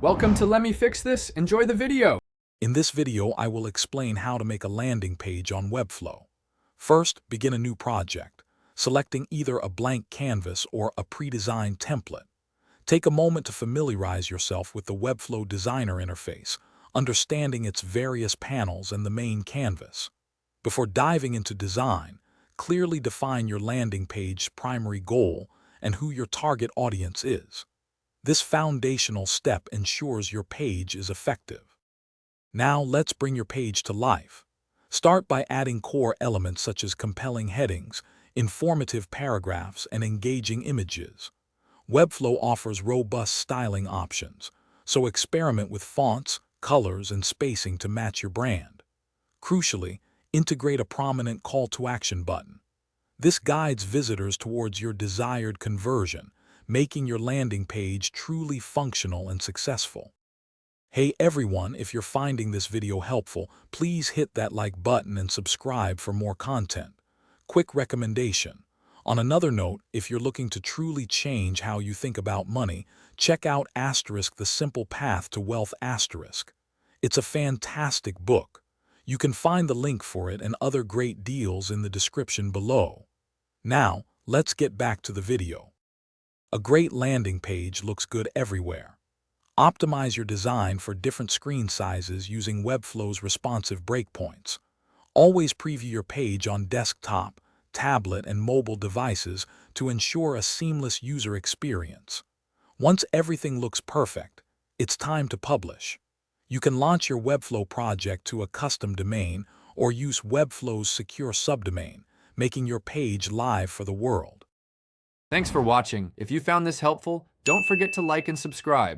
Welcome to Let Me Fix This. Enjoy the video. In this video, I will explain how to make a landing page on Webflow. First, begin a new project, selecting either a blank canvas or a pre-designed template. Take a moment to familiarize yourself with the Webflow designer interface, understanding its various panels and the main canvas. Before diving into design, clearly define your landing page's primary goal and who your target audience is. This foundational step ensures your page is effective. Now let's bring your page to life. Start by adding core elements such as compelling headings, informative paragraphs, and engaging images. Webflow offers robust styling options, so experiment with fonts, colors, and spacing to match your brand. Crucially, integrate a prominent call-to-action button. This guides visitors towards your desired conversion, making your landing page truly functional and successful. Hey everyone, if you're finding this video helpful, please hit that like button and subscribe for more content. Quick recommendation. On another note, if you're looking to truly change how you think about money, check out The Simple Path to Wealth. It's a fantastic book. You can find the link for it and other great deals in the description below. Now, let's get back to the video. A great landing page looks good everywhere. Optimize your design for different screen sizes using Webflow's responsive breakpoints. Always preview your page on desktop, tablet, and mobile devices to ensure a seamless user experience. Once everything looks perfect, it's time to publish. You can launch your Webflow project to a custom domain or use Webflow's secure subdomain, making your page live for the world. Thanks for watching. If you found this helpful, don't forget to like and subscribe.